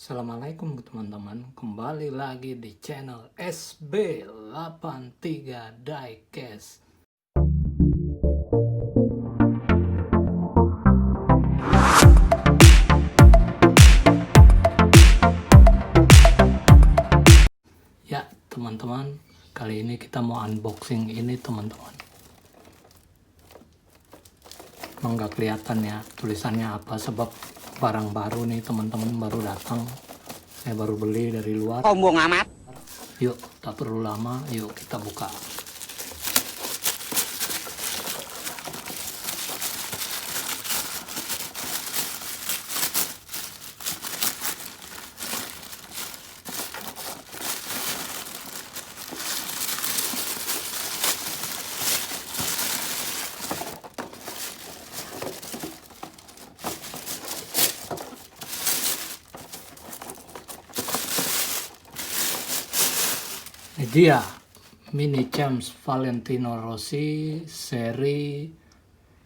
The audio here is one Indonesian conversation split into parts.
Assalamualaikum teman-teman, kembali lagi di channel SB83 Diecast. Ya teman-teman, kali ini kita mau unboxing ini teman-teman. Emang gak kelihatan ya tulisannya apa, sebab barang baru nih teman-teman, baru datang. Saya baru beli dari luar. Sombong amat. Yuk, tak perlu lama, yuk kita buka. Ini dia Mini Champs Valentino Rossi seri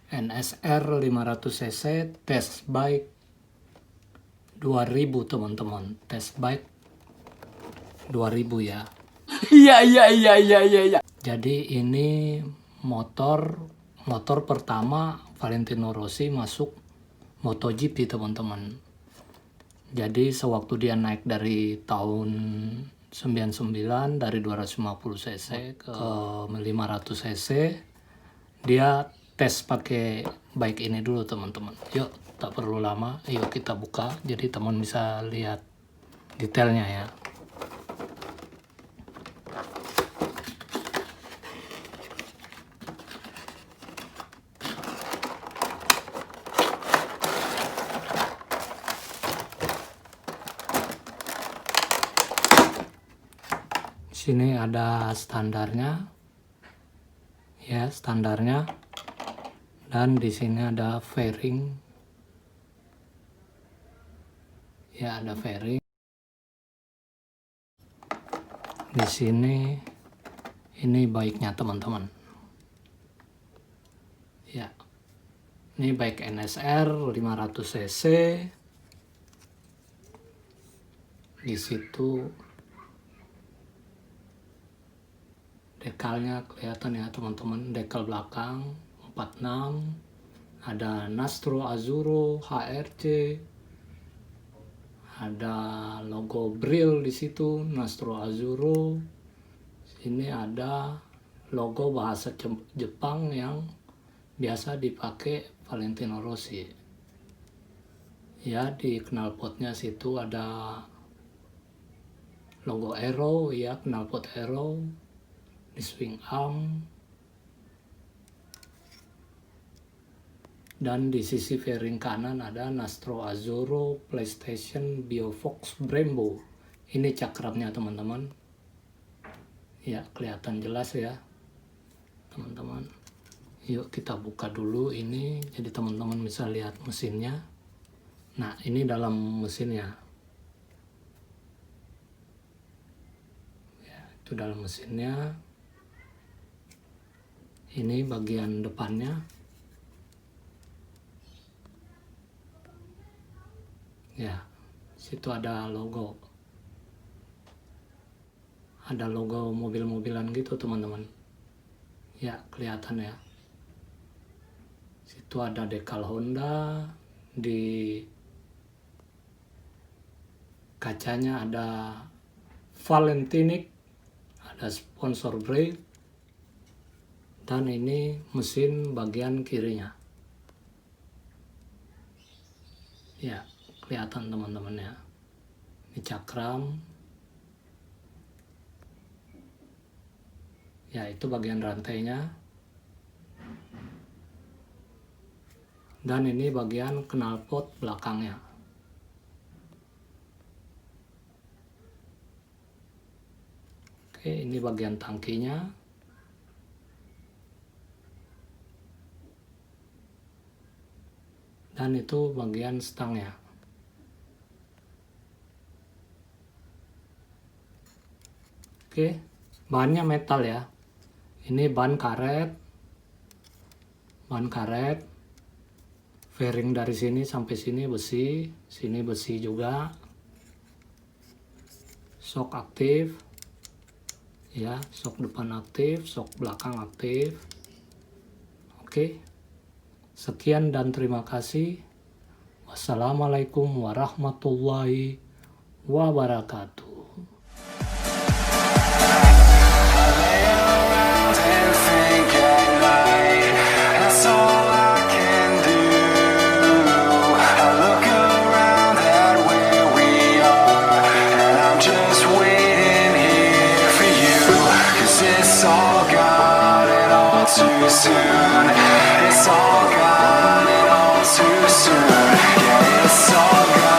NSR 500cc test bike 2000 teman-teman. Test bike 2000 ya. Iya. Jadi ini motor pertama Valentino Rossi masuk MotoGP teman-teman. Jadi sewaktu dia naik dari tahun 99 dari 250cc ke 500cc, dia tes pakai bike ini dulu teman-teman. Yuk, tak perlu lama, yuk kita buka jadi teman bisa lihat detailnya ya. Sini ada standarnya, ya standarnya, dan di sini ada fairing, ya ada fairing. Di sini ini bike-nya teman-teman, ya ini bike NSR 500cc. Di situ dekalnya kelihatan ya teman-teman, dekal belakang 46, ada Nastro Azzurro HRC, ada logo Brill di situ Nastro Azzurro. Sini ada logo bahasa Jepang yang biasa dipakai Valentino Rossi. Ya, di knalpotnya situ ada logo Aero, ya knalpot Aero. Di swing arm, dan di sisi fairing kanan ada Nastro Azzurro PlayStation Biofox Brembo. Ini cakramnya teman-teman, ya kelihatan jelas ya teman-teman. Yuk kita buka dulu ini, jadi teman-teman bisa lihat mesinnya. Nah ini dalam mesinnya ya, itu dalam mesinnya. Ini bagian depannya, ya situ ada logo mobil-mobilan gitu teman-teman, ya kelihatan ya. Situ ada dekal Honda, di kacanya ada Valentinic, ada sponsor brake, dan ini mesin bagian kirinya, ya kelihatan teman-teman ya. Ini cakram, ya itu bagian rantainya, dan ini bagian knalpot belakangnya. Oke, ini bagian tangkinya. Dan itu bagian stangnya. Oke, bahannya metal ya. Ini ban karet, fairing dari sini sampai sini besi juga. Shock aktif. Ya, shock depan aktif, shock belakang aktif. Oke. Sekian dan terima kasih. Wassalamualaikum warahmatullahi wabarakatuh. Too soon, it's all gone and all too soon. Yeah, it's all gone.